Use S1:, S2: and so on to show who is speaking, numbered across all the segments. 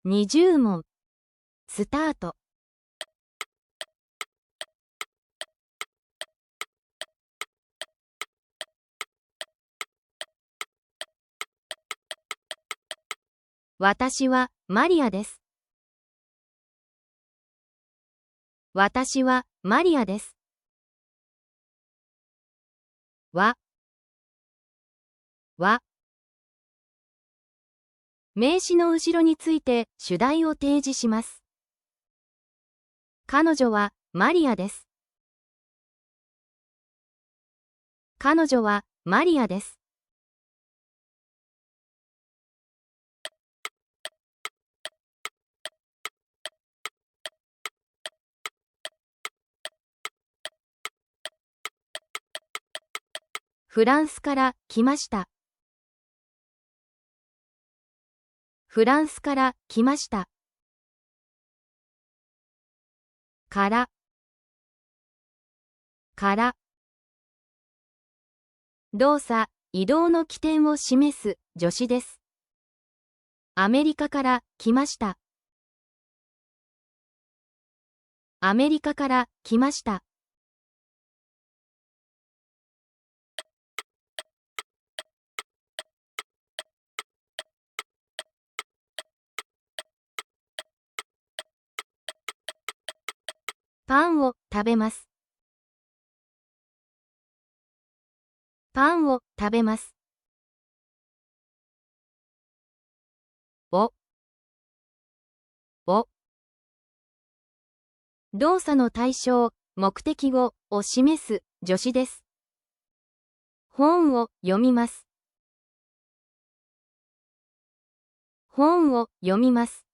S1: 20問。スタート。私はマリアです。私はマリアです。は名詞の後ろについて主題を提示します。彼女はマリアです。彼女はマリアです。フランスから来ました。フランスから来ました。から動作、移動の起点を示す助詞です。アメリカから来ました。アメリカから来ました。パンを食べます。パンを食べます。動作の対象、目的語を示す助詞です。本を読みます。本を読みます。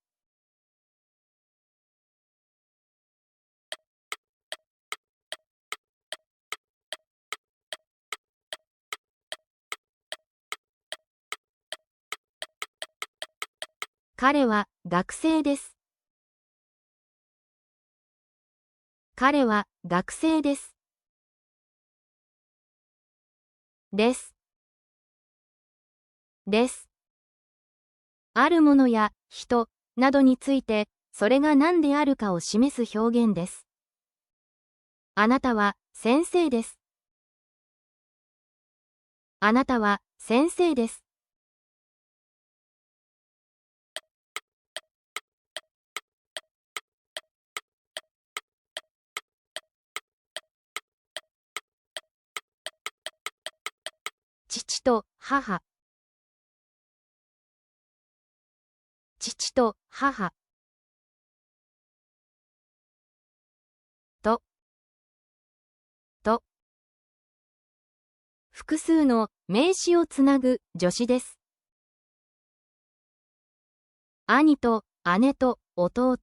S1: 彼は学生です。彼は学生です。です。あるものや人などについて、それが何であるかを示す表現です。あなたは先生です。あなたは先生です。父と母。父と母。複数の名詞をつなぐ助詞です。兄と姉と弟。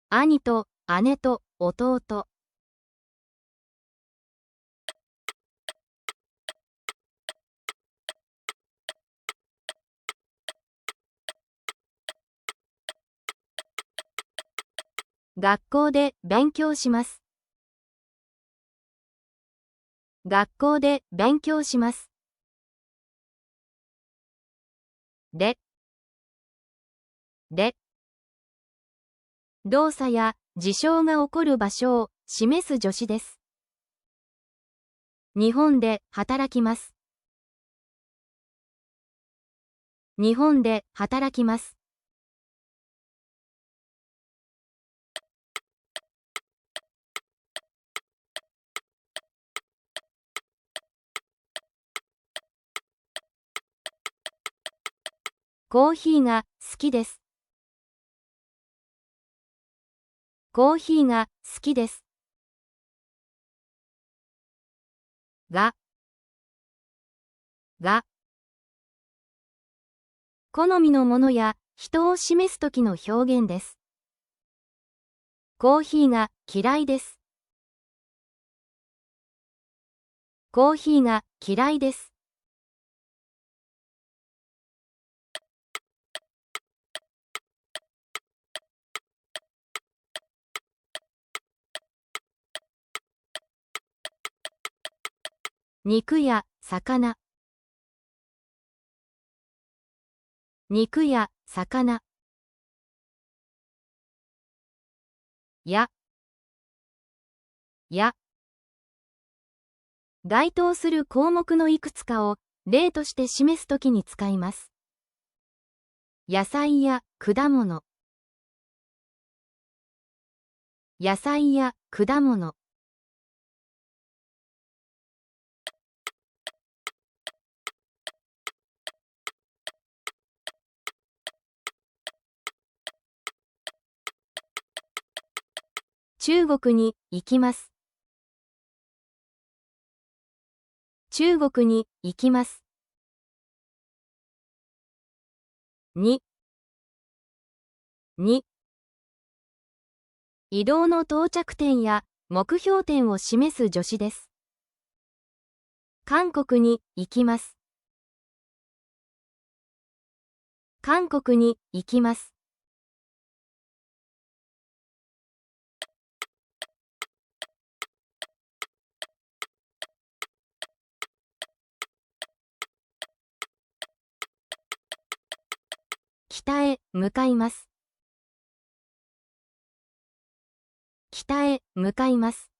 S1: 兄と姉と弟。学校で勉強します。学校で勉強します。で、動作や事象が起こる場所を示す助詞です。日本で働きます。日本で働きます。コーヒーが好きです。コーヒーが好きです。が、好みのものや人を示すときの表現です。コーヒーが嫌いです。コーヒーが嫌いです。肉や魚。肉や魚。や該当する項目のいくつかを例として示すときに使います。野菜や果物。野菜や果物。中国に行きます。中国に行きます。に移動の到着点や目標点を示す助詞です。韓国に行きます。韓国に行きます。北へ向かいます。北へ向かいます。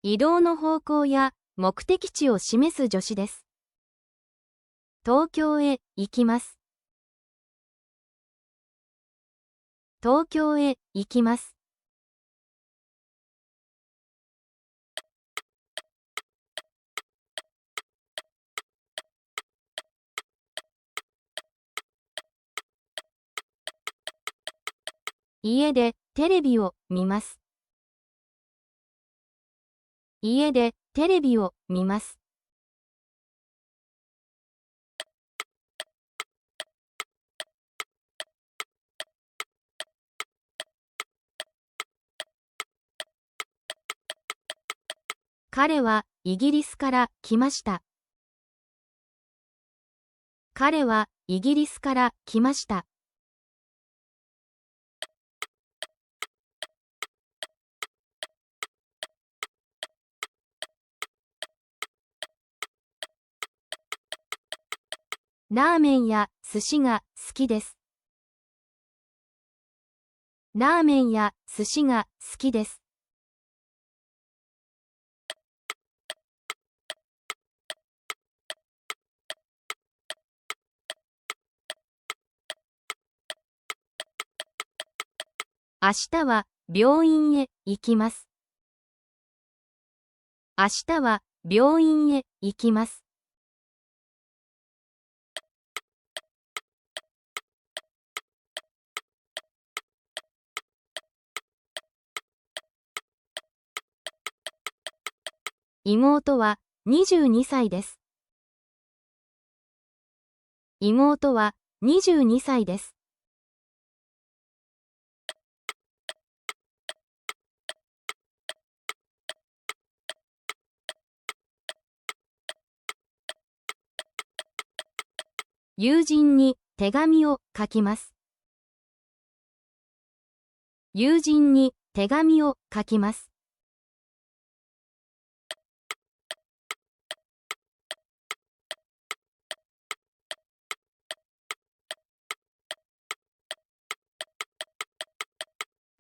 S1: 移動の方向や目的地を示す助詞です。東京へ行きます。東京へ行きます。家でテレビを見ます。家でテレビを見ます。彼はイギリスから来ました。彼はイギリスから来ました。ラーメンや寿司が好きです。ラーメンや寿司が好きです。明日は病院へ行きます。明日は病院へ行きます。妹は22歳です。妹は22歳です。友人に手紙を書きます。友人に手紙を書きます。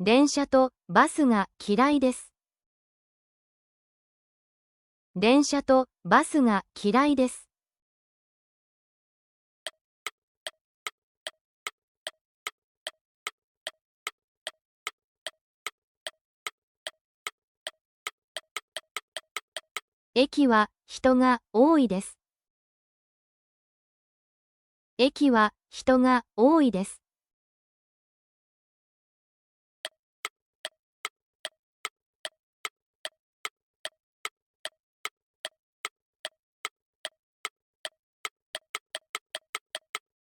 S1: 電車とバスが嫌いです。電車とバスが嫌いです。駅は人が多いです。駅は人が多いです。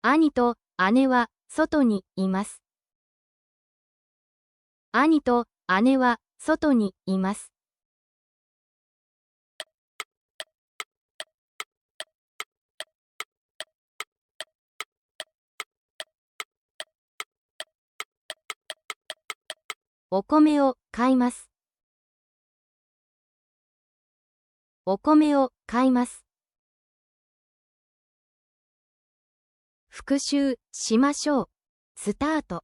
S1: 兄と姉は外にいます。兄と姉は外にいます。お米を買います。お米を買います。復習しましょう。スタート。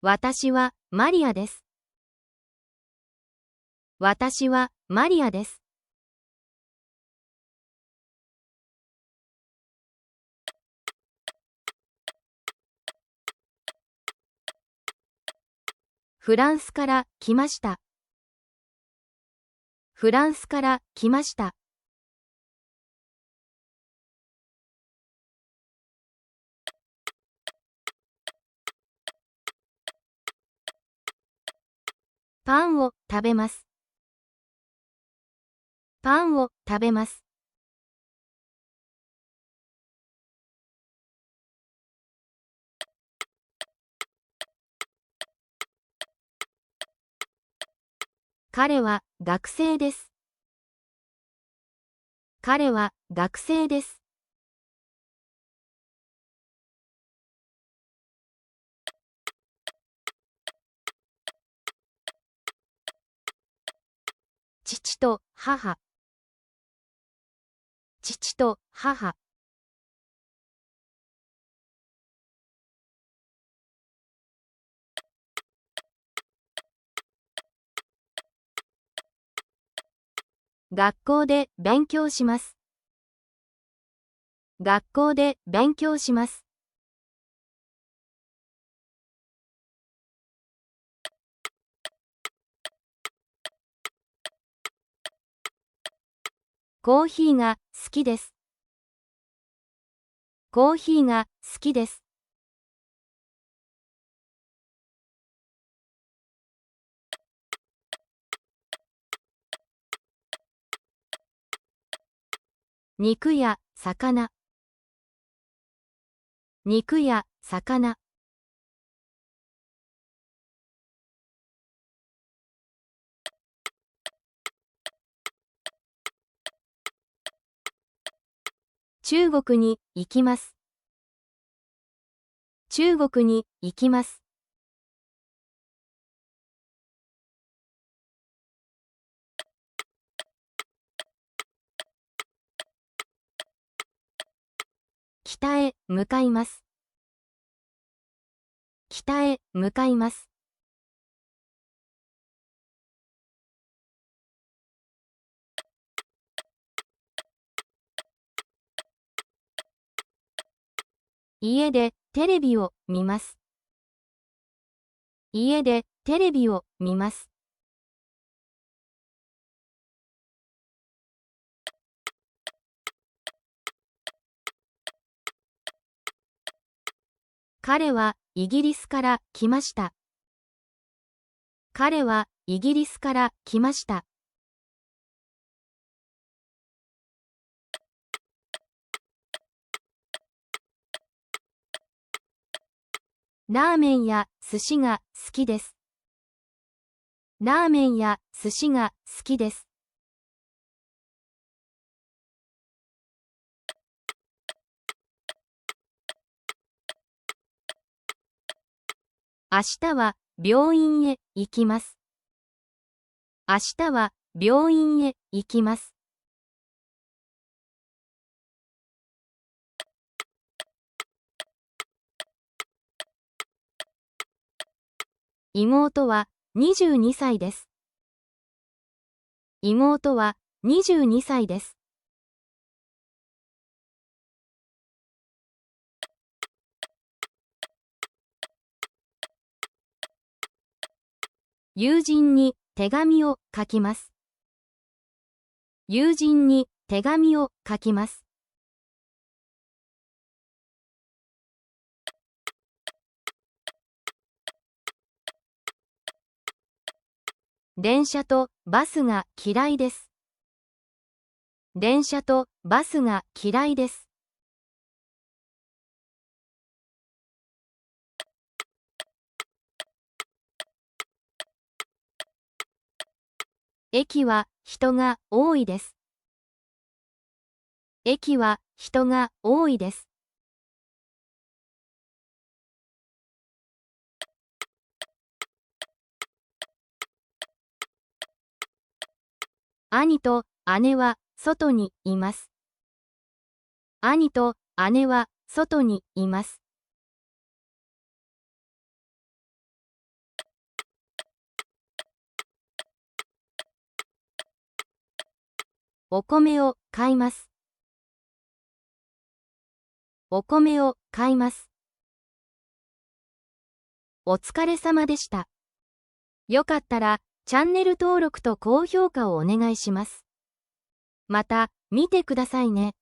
S1: 私はマリアです。私はマリアです。フランスから来ました。フランスから来ました。パンを食べます。パンを食べます。彼は学生です。彼は学生です。父と母。父と母。学校で勉強します。学校で勉強します。コーヒーが好きです。コーヒーが好きです。肉や魚。肉や魚。中国に行きます。中国に行きます。北へ向かいます。北へ向かいます。家でテレビを見ます。家でテレビを見ます。彼はイギリスから来ました。彼はイギリスから来ました。ラーメンや寿司が好きです。ラーメンや寿司が好きです。明日は病院へ行きます。明日は病院へ行きます。妹は22歳です。妹は22歳です。友人に手紙を書きます。友人に手紙を書きます。電車とバスが嫌いです。電車とバスが嫌いです。駅は人が多いです。駅は人が多いです。兄と姉は外にいます。兄と姉は外にいます。お米を買います。お米を買います。お疲れ様でした。よかったらチャンネル登録と高評価をお願いします。また見てくださいね。